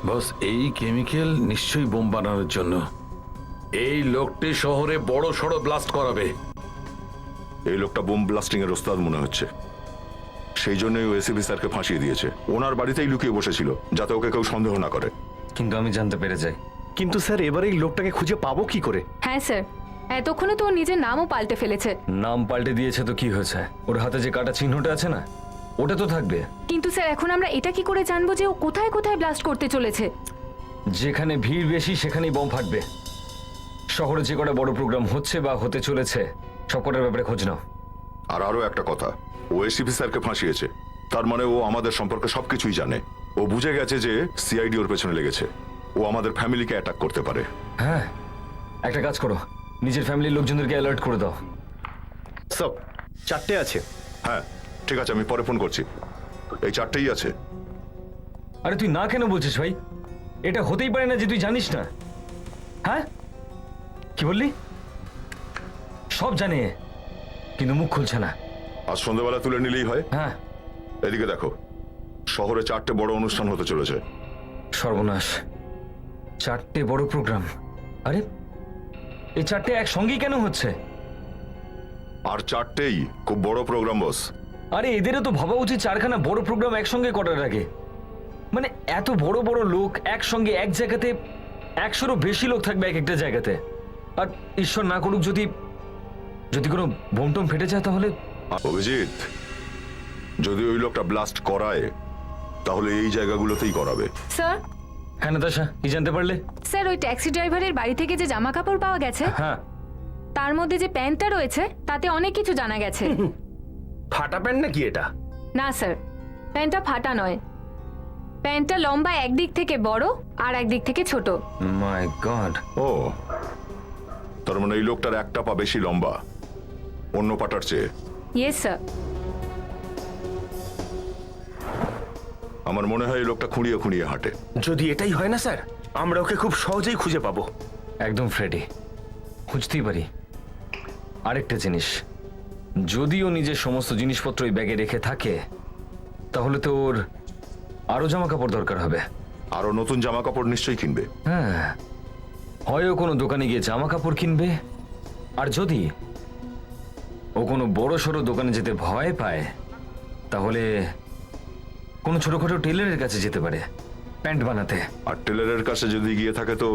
F: বস, এই কেমিক্যাল নিশ্চয়ই বোম বানানোর জন্য। এই লোকটি শহরে বড় সড়ো ব্লাস্ট করাবে।
C: এই লোকটা বোম ব্লাস্টিং এর ওস্তাদ মনে হচ্ছে, সেই জন্যই ও এসিপি স্যারকে ফাঁসিয়ে দিয়েছে। ওনার বাড়িতেই লুকিয়ে বসেছিল যাতে ওকে কেউ সন্দেহ না করে।
A: কিন্তু আমি জানতে পেরে যাই।
I: কিন্তু স্যার এবারে এই লোকটাকে খুঁজে পাবো কি করে?
G: হ্যাঁ স্যার, এতক্ষণে তো ওর নিজের নামও পাল্টে ফেলেছে।
A: নাম পাল্টে দিয়েছে তো কি হয়েছে? ওর হাতে যে কাটা চিহ্নটা আছে না, ওটা তো থাকবে।
G: কিন্তু স্যার এখন আমরা এটা কি করে জানবো যে ও কোথায় কোথায় ব্লাস্ট করতে চলেছে?
A: যেখানে ভিড় বেশি সেখানেই বোম ফাটবে। শহরে যে কটা বড় প্রোগ্রাম হচ্ছে বা হতে চলেছে সব কটার ব্যাপারে খোঁজ নাও।
C: আর আরো একটা কথা, ও এসিপি স্যারকে ফাঁসিয়েছে, তার মানে ও আমাদের সম্পর্কে সবকিছুই জানে। ও বুঝে গেছে যে সিআইডি ওর পেছনে লেগেছে। ও আমাদের ফ্যামিলিকে অ্যাটাক করতে পারে।
A: হ্যাঁ, একটা কাজ করো, নিজের ফ্যামিলির লোকজনদেরকে অ্যালার্ট করে দাও।
I: সব 4টে আছে।
C: হ্যাঁ ঠিক আছে, আমি পরে ফোন করছি। এই 4টেই আছে।
A: আরে তুই না কেন বলছিস ভাই? এটা হতেই পারে না যে তুই জানিস না। হ্যাঁ, কি বললি? সব জানে কিন্তু মুখ খুলছে না।
C: আজ সন্ধ্যাবেলা তুলে নিলেই হয়।
A: হ্যাঁ,
C: এদিকে দেখো, শহরে 4টে বড় অনুষ্ঠান হতে চলেছে।
A: সর্বনাশ, 4টে বড় প্রোগ্রাম। আরে এই 4টে একসঙ্গেই কেন হচ্ছে?
C: আর 4টেই খুব বড় প্রোগ্রাম বস।
A: আরে এদেরও তো ভাবা উচিত 4খানা বড় প্রোগ্রাম একসঙ্গে করার আগে। মানে এত বড় বড় লোক একসঙ্গে এক জায়গাতে, 100-রও বেশি লোক থাকবে এক একটা জায়গাতে। আর ঈশ্বর না করুক যদি যদি কোনো বোমটোম ফেটে যায় তাহলে।
C: অভিজিৎ, যদি ওই লোকটা ব্লাস্ট করায় তাহলে এই জায়গাগুলোতেই করাবে।
G: স্যার,
A: হ্যাঁ নাতাশা, কি জানতে পারলে?
G: স্যার ওই ট্যাক্সি ড্রাইভারের বাড়ি থেকে যে জামা কাপড় পাওয়া গেছে
A: হ্যাঁ,
G: তার মধ্যে যে প্যান্টটা রয়েছে তাতে অনেক কিছু জানা গেছে।
E: ফাটা প্যান্ট নাকি এটা?
G: না স্যার, প্যান্টটা ফাটা নয়। প্যান্টটা লম্বা একদিক থেকে বড় আর একদিক থেকে ছোট।
A: মাই গড।
C: ও, তার মানে এই লোকটার একটা পা বেশি লম্বা অন্য পাটার চেয়ে।
G: Yes sir.
C: আমার মনে হয় এই লোকটা খুঁড়িয়ে খুঁড়িয়ে হাঁটে।
E: যদি এটাই হয় না স্যার, আমরা ওকে খুব সহজেই খুঁজে পাবো।
A: একদম ফ্রেডি, খুঁজতেই পারি। আরেকটা জিনিস, যদিও নিজের সমস্ত জিনিসপত্র ওই ব্যাগে রেখে থাকে তাহলে তো ওর আরো জামা কাপড় দরকার হবে।
C: আরো নতুন জামা কাপড় নিশ্চয়ই কিনবে।
A: হ্যাঁ, হয় ও কোনো দোকানে গিয়ে জামা কাপড় কিনবে, আর যদি ও কোনো বড় সড়ো দোকানে যেতে ভয় পায় তাহলে কোনো ছোটখাটো টেলারের কাছে যেতে পারে প্যান্ট বানাতে।
C: আর টেলারের কাছে যদি গিয়ে থাকে তো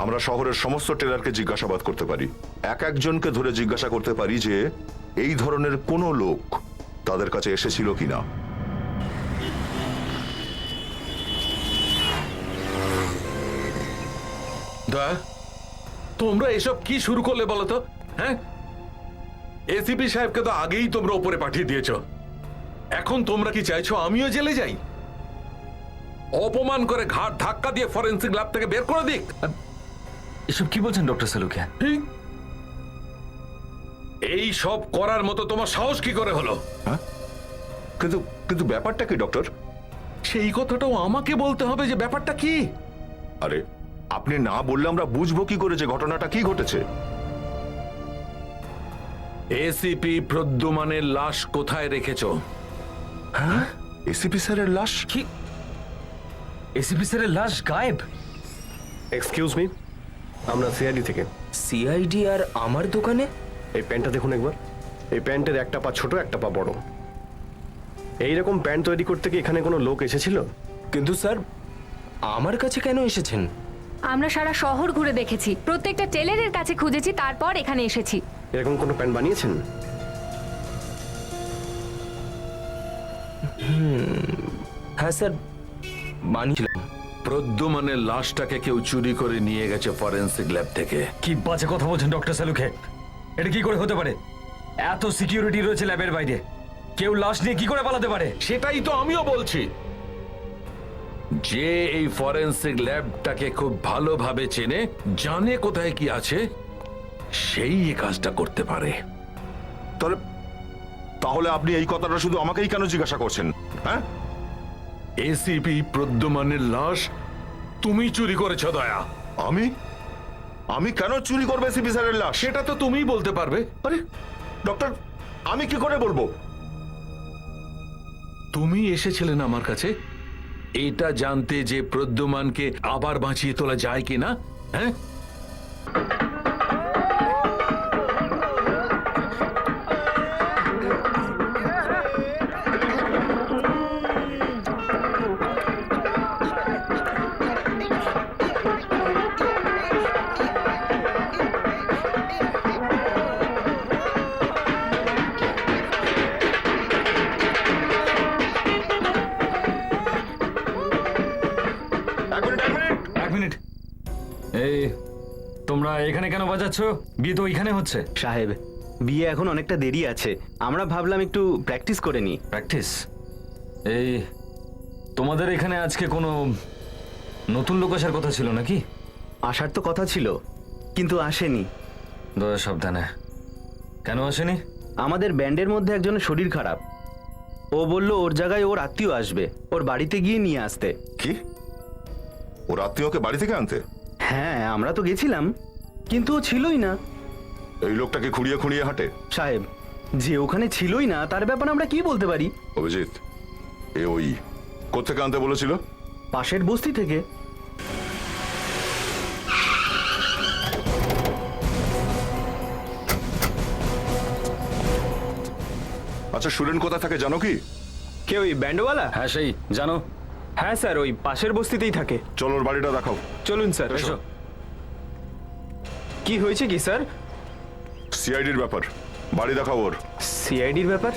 C: আমরা শহরের সমস্ত টেলারকে জিজ্ঞাসাবাদ করতে পারি। একজনকে ধরে জিজ্ঞাসা করতে পারি যে এই ধরনের কোনো লোক তাদের কাছে এসেছিল কিনা।
F: দয়া, তোমরা এসব কি শুরু করলে বলো তো? হ্যাঁ, এসিপি সাহেবকে তো আগেই তোমরা উপরে পাঠিয়ে দিয়েছো। এখন তোমরা কি চাইছো আমিও জেলে যাই? অপমান করে ঘাট ধাক্কা দিয়ে ফরেন্সিক ল্যাব থেকে বের করে দিক।
A: এসব কি বলছেন ডক্টর সালুকে?
F: এই সব করার মতো তোমার সাহস কি করে হলো?
C: হ্যাঁ, কিন্তু কিন্তু ব্যাপারটা কি ডক্টর?
F: সেই কথাটাও আমাকে বলতে হবে যে ব্যাপারটা কি?
C: আরে আপনি না বললে আমরা বুঝবো কি করে যে ঘটনাটা কি ঘটেছে?
F: এসিপি প্রদ্যুমানের লাশ কোথায় রেখেছো?
C: হ্যাঁ, এসিপি স্যারের লাশ?
A: কি? এসিপি স্যারের লাশ গায়েব?
I: এক্সকিউজ মি, আমরা সিআইডি থেকে।
E: সিআইডি আর আমার দোকানে?
I: এই প্যান্টটা দেখুন একবার। এই প্যান্টের একটা পা ছোট, একটা পা বড়। এইরকম প্যান্ট তৈরি করতে কি এখানে কোনো লোক এসেছিল?
E: কিন্তু স্যার, আমার কাছে কেন এসেছেন?
G: আমরা সারা শহর ঘুরে দেখেছি, প্রত্যেকটা টেলারের কাছে খুঁজেছি, তারপর এখানে এসেছি।
I: এরকম কোনো প্যান্ট বানিয়েছেন?
E: হ্যাঁ স্যার, বানিয়েছিলাম।
F: প্রদ্যুমানের লাশটাকে কেউ চুরি করে নিয়ে গেছে ফরেন্সিক ল্যাব থেকে।
A: কি বাজে কথা বলছেন ডক্টর সালুকে? এটা কি করে হতে পারে? এত সিকিউরিটি রয়েছে ল্যাবের বাইরে, কেউ লাশ নিয়ে কি করে পালাতে পারে?
F: সেটাই তো আমিও বলছি। যে এই ফরেন্সিক ল্যাবটাকে খুব ভালোভাবে চেনে, জানে কোথায় কি আছে, সেই এই কাজটা করতে পারে।
C: তাহলে তাহলে আপনি এই কথাটা শুধু আমাকেই কেন জিজ্ঞাসা করছেন? হ্যাঁ,
F: এসিপি প্রদ্যুম্নের লাশ তুমি চুরি করেছ দয়া।
C: আমি আমি কেন চুরি করবে এসিপি স্যারের লাশ?
F: সেটা তো তুমিই বলতে পারবে।
C: আরে ডক্টর, আমি কি করে বলবো?
F: তুমি এসেছিলেন আমার কাছে এটা জানতে যে প্রদ্যুম্নকে আবার বাঁচিয়ে তোলা যায় কিনা। হ্যাঁ,
A: এক মিনিট, এই তোমরা এখানে কেন বাজাচ্ছ? বিয়ে তো ওইখানে হচ্ছে।
D: সাহেব, বিয়ে এখন অনেকটা দেরি আছে, আমরা ভাবলাম একটু প্র্যাকটিস করে নিই।
A: প্র্যাকটিস? এই তোমাদের এখানে আজকে কোনো নতুন লোক আসার কথা ছিল নাকি?
D: আসার তো কথা ছিল, কিন্তু আসেনি।
A: দয়া সাবধানে। কেন আসেনি?
D: আমাদের ব্যান্ডের মধ্যে একজনের শরীর খারাপ, ও বলল ওর জায়গায় ওর আত্মীয় আসবে, ওর বাড়িতে গিয়ে নিয়ে আসতে।
C: কি, ওর আত্মীয়কে বাড়ি থেকে আনতে?
D: হ্যাঁ, আমরা তো গেছিলাম, কিন্তু ও ছিলই না।
C: এই লোকটাকে খুঁড়িয়ে খুঁড়িয়ে হাঁটে।
D: সাহেব, যে ওখানে ছিলই না তার ব্যাপারে আমরা কি বলতে পারি?
C: অভিজিৎ, এ ওই কোত্থেকে আনতে বলেছিল?
D: পাশের বস্তি থেকে।
C: আচ্ছা, সুরেন কোথা থাকে জানো কি?
J: কে, ওই ব্যান্ডওয়ালা?
A: হ্যাঁ সেই জানো।
J: হ্যাঁ স্যার, ওই পাশের বস্তিতেই থাকে।
C: চলো ওর বাড়িটা দেখাও।
J: চলুন স্যার।
A: এসো।
J: কি হয়েছে কি স্যার?
C: সিআইডির ব্যাপার, বাড়ি দেখাও ওর।
J: সিআইডির ব্যাপার?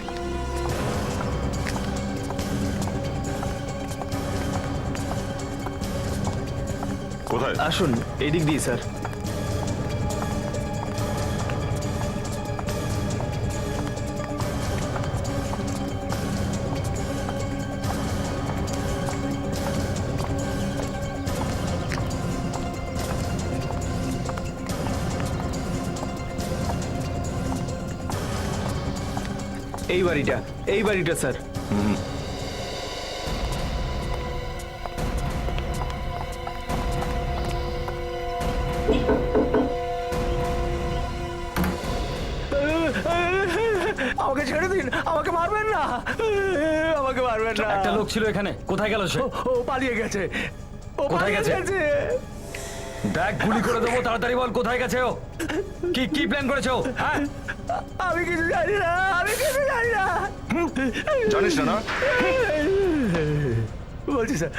C: কোথায়?
J: আসুন, এই দিক দিয়ে স্যার। এই বাড়িটা স্যার। আমাকে ছেড়ে দিন, আমাকে মারবেন না, আমাকে মারবেন না।
A: একটা লোক ছিল এখানে, কোথায় গেল সে?
J: ও পালিয়ে গেছে, ও
A: কোথায়
J: পালিয়ে
A: গেছে?
J: গেছে।
A: দেখ, গুলি করে দেবো, তাড়াতাড়ি বল কোথায় গেছে ও? কি কি প্ল্যান করেছো? হ্যাঁ,
J: আমি কিছু জানি না, আমি কিছু জানি না।
C: জানিস না?
J: বলছি স্যার,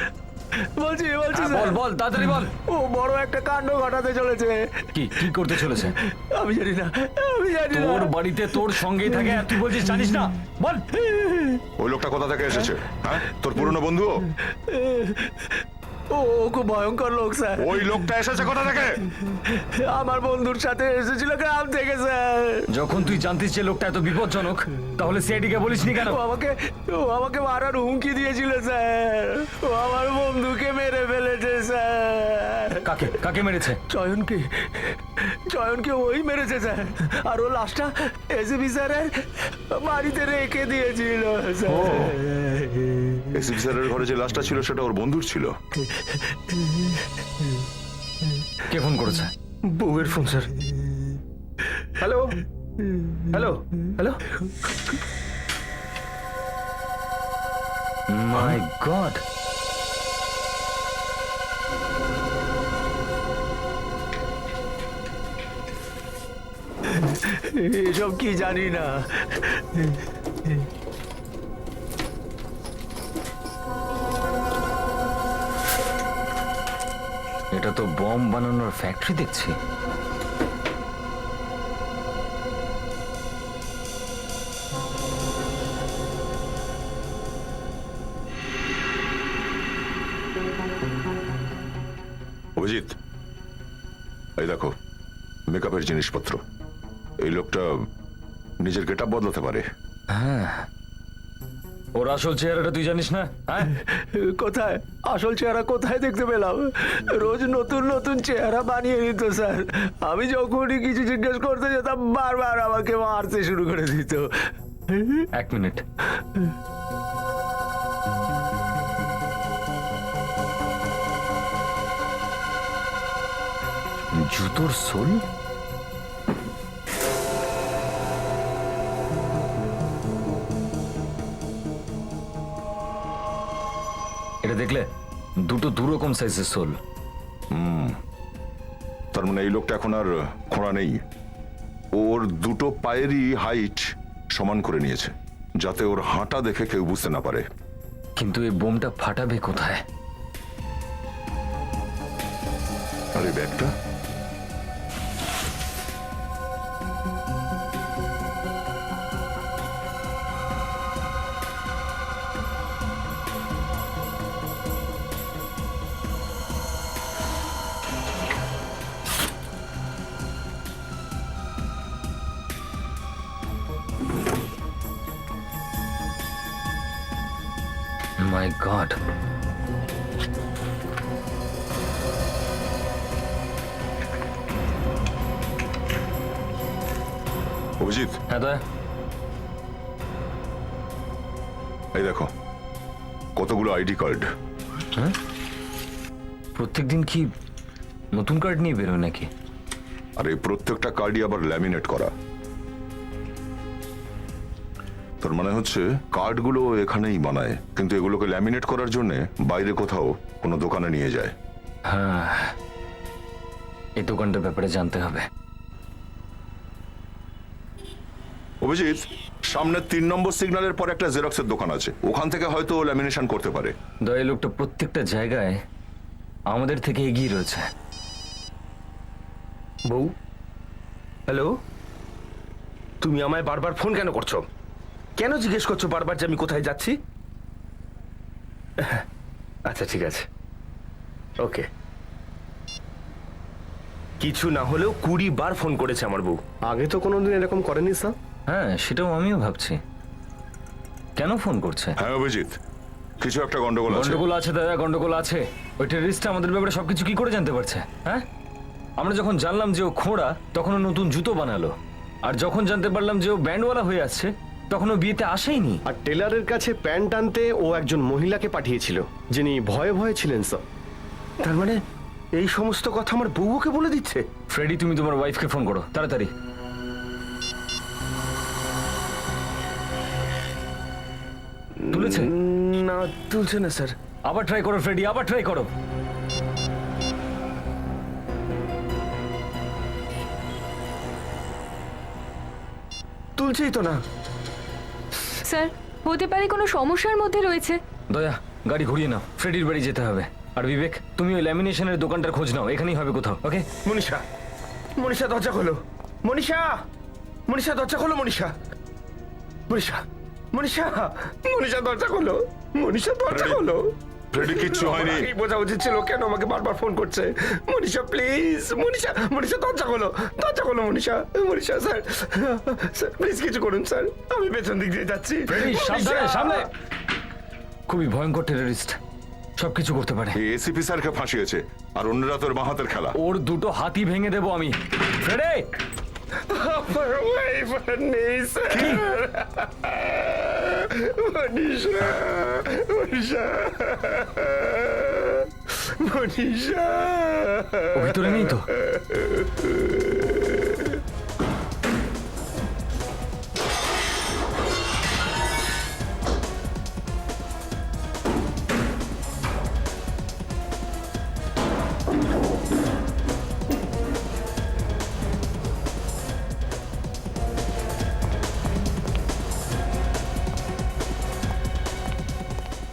J: বলছি
A: হ্যাঁ,
J: স্যার।
A: বল বল তাড়াতাড়ি বল।
J: ও বড় একটা কাণ্ড ঘটাতে চলেছে।
A: কি কি করতে চলেছে?
J: আমি জানি না, আমি জানি না।
A: তোর বাড়িতে তোর সঙ্গেই থাকে আর তুই বলছিস জানিস না? বল।
C: ওই লোকটা কোথা থেকে এসেছে? হ্যাঁ, তোর পুরনো বন্ধু?
J: ও খুব ভয়ঙ্কর লোক স্যার।
C: ওই লোকটা এসেছে কোথা থেকে?
J: আমার বন্ধুর সাথে এসেছিল গ্রাম থেকে স্যার।
A: যখন তুই জানতিস যে লোকটা এত বিপজ্জনক, তাহলে সিআইডি কে বলিসনি কেন?
J: ও আমাকে মারার হুমকি দিয়েছিল স্যার। ও আমার বন্ধুকে মেরে ফেলেছে স্যার।
A: কাকে কাকে মেরেছে?
J: চয়নকে ওই মেরেছে স্যার। আর ও লাশটা এসিপি স্যারের বাড়িতে রেখে দিয়েছিল স্যার।
C: এসিপি স্যারের ঘরে যে লাশটা ছিল সেটা ওর বন্ধুর ছিল।
A: কে ফোন করেছে?
J: বউয়ের phone sir. Hello hello hello.
A: My god,
J: এসব কি জানি না।
A: এটা তো বম বানানোর ফ্যাক্টরি দেখছি।
C: অভিজিৎ, এই দেখো মেকআপের জিনিসপত্র। এই লোকটা নিজের গেটআপ বদলাতে পারে।
A: হ্যাঁ, ওর আসল চেহারাটা তুই জানিস না? হ্যাঁ,
J: কোথায় আসল চেহারা কোথায় দেখতে পেলাম? রোজ নতুন নতুন চেহারা বানিয়ে নিত স্যার। আমি যখনই কিছু জিজ্ঞেস করতে যেতাম বারবার আমাকে মারতে শুরু করে দিত।
A: এক মিনিট। জুতোর সোল? এটা দেখলে দুটো দুরকম সাইজের সোল।
C: তার মানে এই লোকটা এখন আর খোঁড়া নেই। ওর দুটো পায়েরই হাইট সমান করে নিয়েছে, যাতে ওর হাঁটা দেখে কেউ বুঝতে না পারে।
A: কিন্তু এই বোমটা ফাটাবে কোথায়?
C: আরে ব্যাগটা
A: মাই গড,
C: অভিজিৎ,
A: হ্যাঁ দয়া,
C: এই দেখো কতগুলো আইডি কার্ড।
A: প্রত্যেকদিন কি নতুন কার্ড নিয়ে বেরোয় নাকি?
C: আর এই প্রত্যেকটা কার্ডই আবার ল্যামিনেট করা। তার মানে হচ্ছে কার্ডগুলো এখানেই বানায়, কিন্তু এগুলোকে ল্যামিনেট করার জন্য বাইরে কোথাও কোনো দোকানে নিয়ে যায়।
A: হ্যাঁ, এই দোকানটার ব্যাপারে জানতে হবে।
C: অভিজিৎ, সামনে 3 নম্বর সিগন্যালের পর একটা জেরক্সের দোকান আছে, ওখান থেকে হয়তো ল্যামিনেশন করতে পারে।
A: দয়া, লোকটা প্রত্যেকটা জায়গায় আমাদের থেকে এগিয়ে রয়েছে।
E: বউ, হ্যালো, তুমি আমায় বারবার ফোন কেন করছো? কেন জিজ্ঞেস করছো বারবার যে আমি কোথায় যাচ্ছি? আচ্ছা ঠিক আছে, ওকে। কিছু না হলেও 20 বার ফোন করেছে আমার বউ।
I: আগে তো কোনোদিন এরকম করেনি স্যার।
A: হ্যাঁ, সেটাও আমিও ভাবছি, কেন ফোন করছে?
C: হ্যাঁ অভিজিৎ, কিছু একটা গন্ডগোল আছে।
A: গন্ডগোল আছে দাদা, গন্ডগোল আছে। ওই টেররিস্টটা আমাদের ব্যাপারে সবকিছু কি করে জানতে পারছে? হ্যাঁ, আমরা যখন জানলাম যে ও খোঁড়া, তখন ও নতুন জুতো বানালো। আর যখন জানতে পারলাম যে ও ব্যান্ডওয়ালা হয়ে আসছে, তখন ও বিয়েতে আসেইনি।
I: আর টেলারের কাছে প্যান্ট আনতে ও একজন মহিলাকে পাঠিয়েছিল, যিনি ভয়ে ভয়ে ছিলেন স্যার।
E: তার মানে এই সমস্ত কথা আমার বউকে বলে দিচ্ছে?
A: ফ্রেডি, তুমি তোমার ওয়াইফকে ফোন করো তাড়াতাড়ি। তুলেছে?
E: না, তুলছে না স্যার।
A: আবার ট্রাই করো ফ্রেডি, আবার ট্রাই করো।
E: তুলছেই তো না।
G: স্যার, হতে পারে কোনো সমস্যার মধ্যে রয়েছে।
A: দয়া, গাড়ি ঘুরিয়ে নাও, ফ্রেডির বাড়ি যেতে হবে। আর বিবেক, তুমি ওই ল্যামিনেশনের দোকানটার খোঁজ নাও, এখানেই হবে কোথাও। ওকে?
E: মনীষা, মনীষা দরজা খোলো। মনীষা, মনীষা দরজা খোলো। মনীষা, মনীষা, মনীষা, মনীষা দরজা খোলো। মনীষা দরজা খোলো।
C: ফ্রেডি, কিচ্ছু হয়নি।
E: আগেই বোঝা উচিত ছিল, কেন আমাকে বারবার ফোন করছে? মনীষা প্লিজ, মনীষা, মনীষা দরজা খোলো, দরজা খোলো। Manisha, Manisha sir, sir please কিছু করুন স্যার, আমি পেছন দিক দিয়ে যাচ্ছি।
A: ফ্রেডি, সাবধানে, সামনে। খুবই ভয়ঙ্কর টেররিস্ট, সবকিছু করতে পারে।
C: এসিপি স্যারকে ফাঁসিয়েছে, আর অন্যরা তোর বাঁ হাতের খেলা।
A: ওর দুটো হাতই ভেঙে দেবো আমি। ফ্রেডি,
E: আমার ওয়াইফ নেই স্যার। মনীষা, মনীষা, মনীষা।
A: ও ভিতরে নেই তো?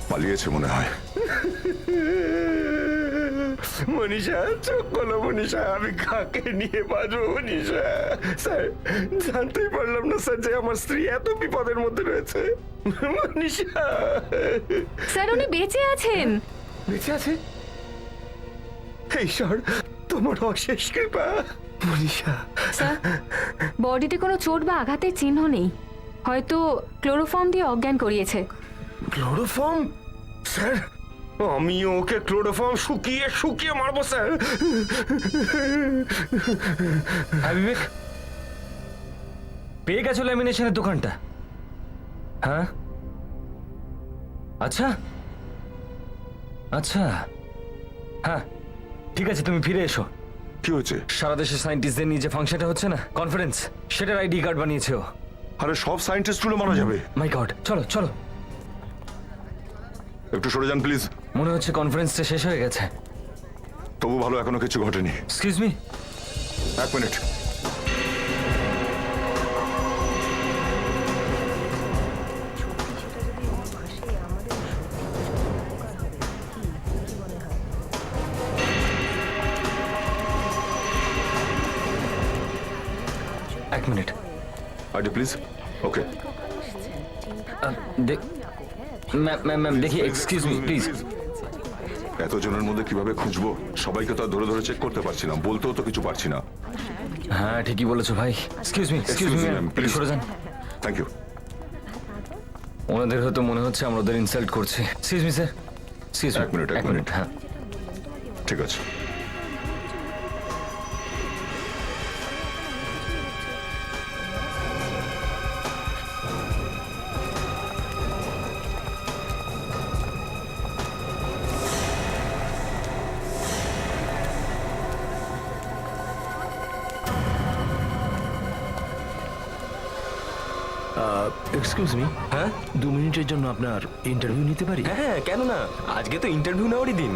C: পালিয়েছে মনে হয়।
E: মনীষা, চোখ খোলো মনীষা, আমি কাকে নিয়ে বাঁচবো মনীষা? স্যার, জানতেই পারলাম না স্যার যে আমার স্ত্রী এত বিপদের মধ্যে রয়েছে। মনীষা।
G: স্যার, উনি বেঁচে আছেন।
E: বেঁচে আছে? ঈশ্বর, তোমার অশেষ কৃপা। মনীষা।
G: স্যার, বডিতে কোনো চোট বা আঘাতের চিহ্ন নেই, হয়তো ক্লোরোফর্ম দিয়ে অজ্ঞান করিয়েছে।
E: ক্লোরোফর্ম? স্যার, আমি ওকে ক্লোরোফর্ম শুকিয়ে শুকিয়ে মারবো স্যার।
A: হ্যাঁ বিবেক, পেয়ে গেছো ল্যামিনেশনের দোকানটা? হ্যাঁ আচ্ছা আচ্ছা হ্যাঁ ঠিক আছে, তুমি ফিরে এসো।
C: কি হয়েছে?
A: সারা দেশের সায়েন্টিস্টদের নিয়ে যে ফাংশনটা হচ্ছে না, কনফারেন্স, সেটার আইডি কার্ড বানিয়েছে ও।
C: আরে সব সায়েন্টিস্ট গুলো মারা যাবে।
A: মাই গড, চলো চলো।
C: একটু সরে যান প্লিজ।
A: মনে হচ্ছে কনফারেন্সটা শেষ হয়ে গেছে।
C: তবু ভালো, এখনো কিছু ঘটেনি।
A: Excuse me,
C: 1 minute.
A: এক মিনিট।
C: ID please. ওকে।
A: ম্যাম দেখি, এক্সকিউজ মি প্লিজ।
C: এতজনের মধ্যে কিভাবে খুঁজবো? সবাইকে তো আর ধরে ধরে চেক করতে পারছি না, বলতেও তো কিছু পারছি না।
A: হ্যাঁ ঠিকই বলেছো ভাই। Excuse me
C: Excuse me, ma'am, please.
A: সরে যান।
C: Thank you.
A: ওনাদের হয়তো মনে হচ্ছে আমরা ওদের ইনসাল্ট করছি। Excuse me sir, excuse me,
C: এক মিনিট।
A: হ্যাঁ।
C: ঠিক আছে।
E: এক্সকিউজ মি,
J: হ্যাঁ
E: 2 মিনিটের জন্য আপনার ইন্টারভিউ নিতে পারি?
J: হ্যাঁ কেন না, আজকে তো ইন্টারভিউ নেওয়ারই দিন।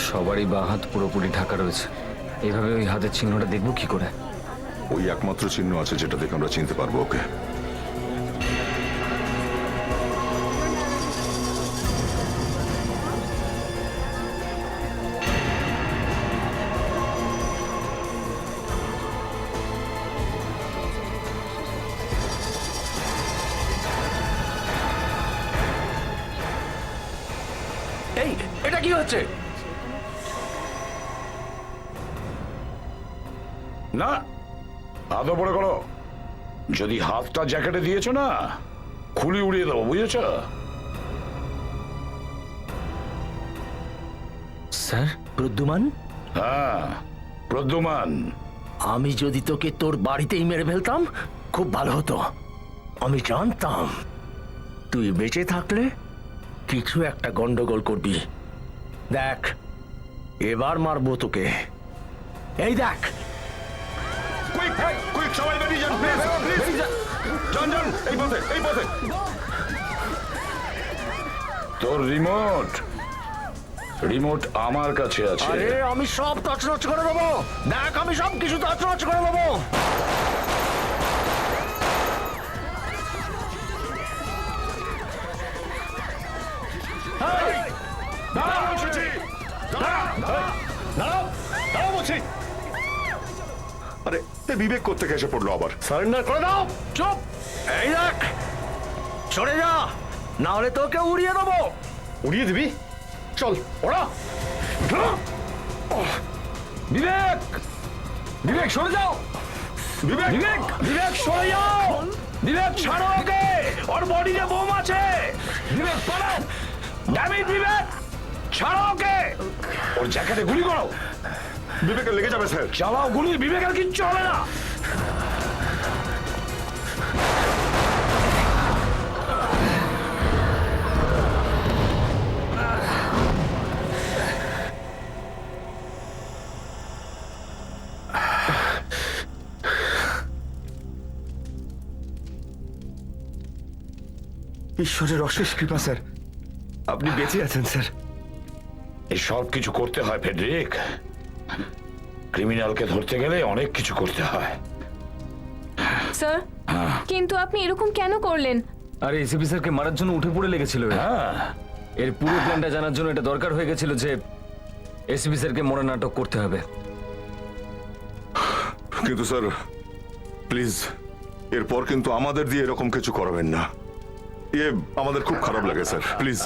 A: সবারই বাঁ হাত পুরোপুরি ঢাকা রয়েছে। এইভাবে ওই হাতের চিহ্নটা দেখবো কি করে?
C: ওই একমাত্র চিহ্ন আছে যেটা দেখে আমরা চিনতে পারবো ওকে।
E: এই, এটা কি হচ্ছে?
B: না, আদৌ পড়ে করো। যদি হাতটা জ্যাকেটে দিয়েছো না, খুলি উড়িয়ে দেবো, বুঝেছ?
A: স্যার,
E: প্রদ্যুমান,
B: হ্যাঁ প্রদ্যুমান।
E: আমি যদি তোকে তোর বাড়িতেই মেরে ফেলতাম খুব ভালো হতো। আমি জানতাম তুই বেঁচে থাকলে কিছু একটা গন্ডগোল করবি। দেখ, এবার মারবো তোকে। এই দেখ।
C: কুইক সবাই বেরিয়ে যান প্লিজ, প্লিজ যান, এই পথে।
B: তোর রিমোট আমার কাছে আছে।
E: আরে আমি সব তছনছ করে দেবো। দেখ, আমি সব কিছু তছনছ করে দেবো।
C: আরে বিবেক করতে এসে পড়লো আবার।
E: সারেন্ডার করে দাও। চুপ। এই দেখ, সরে যা, না হলে তোকে উড়িয়ে দেবো।
I: উড়িয়ে দিবি? চল ওরা।
A: বিবেক, বিবেক সরে যাও। বিবেক, বিবেক সরে যাও। বিবেক ছাড়ো ওকে, ওর বডিতে বোম আছে। বিবেক পালাও। ড্যামিট বিবেক, ছাড়ো ওকে।
B: ওর জ্যাকেটে গুলি করো।
C: বিবেকের লেগে যাবে স্যার।
B: চালাও গুলি, বিবেকের কিচ্ছু হবে না।
J: ঈশ্বরের অশেষ কৃপা স্যার, আপনি বেঁচে আছেন স্যার।
B: এই সব কিছু করতে হয় ফেডরিক। ক্রিমিনালকে ধরতে গেলে অনেক কিছু করতে হয়।
G: স্যার কিন্তু আপনি এরকম কেন করলেন?
A: আরে এসিপি স্যারকে মারার জন্য উঠে পড়ে লেগেছিল এরা।
B: হ্যাঁ,
A: এর পুরো প্ল্যানটা জানার জন্য এটা দরকার হয়ে গেছিল যে এসিপি স্যারকে মরা নাটক করতে হবে।
C: কিন্তু স্যার প্লিজ এরপর কিন্তু আমাদের দিয়ে এরকম কিছু করাবেন না। আমাদের খুব খারাপ লাগে স্যার, প্লিজ।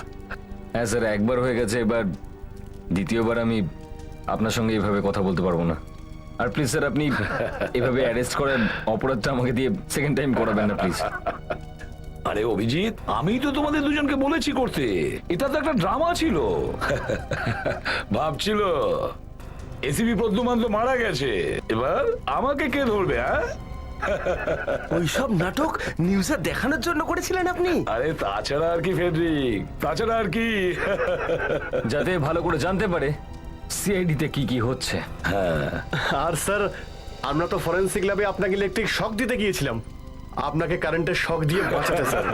A: হ্যাঁ স্যার, একবার হয়ে গেছে, এবার দ্বিতীয়বার আমি আপনার সঙ্গে এইভাবে কথা বলতে পারবো না। আর প্লিজ স্যার, আপনি এভাবে অ্যারেস্ট করেন অপরাধটা আমাকে দিয়ে সেকেন্ড টাইম করাবেন না প্লিজ।
B: আরে অভিজিৎ, আমি তো তোমাদের দুজনকে বলেছি করতে। এটা তো একটা ড্রামা ছিল। ভাবছিল এসিপি প্রদ্যুমান তো মারা গেছে, এবার আমাকে কে ধরবে? হ্যাঁ,
J: ওইসব নাটক নিউজে দেখানোর জন্য করেছিলেন আপনি?
B: আরে তাছাড়া আর কি ফেডরিক, তাছাড়া আর কি।
A: যাতে ভালো করে জানতে পারে সিআইডিতে কি কি হচ্ছে।
I: আর স্যার আমরা তো ফরেন্সিক ল্যাবে আপনাকে ইলেকট্রিক শক দিতে গিয়েছিলাম, আপনাকে কারেন্টের শক দিয়ে বাঁচাতে স্যার।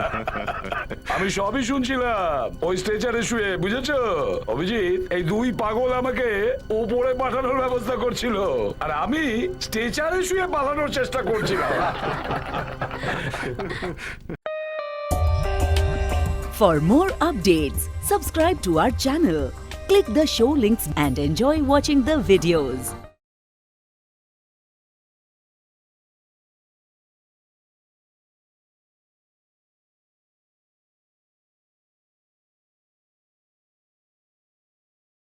B: আমি সবই শুনছিলাম ওই স্ট্রেচারে শুয়ে, বুঝেছো অভিজিৎ? এই দুই পাগল আমাকে ওপরে পাঠানোর ব্যবস্থা করছিল, আর আমি স্ট্রেচারে শুয়ে পালানোর চেষ্টা করছিলাম।
K: For more updates, subscribe to our channel, click the show links and enjoy watching the videos.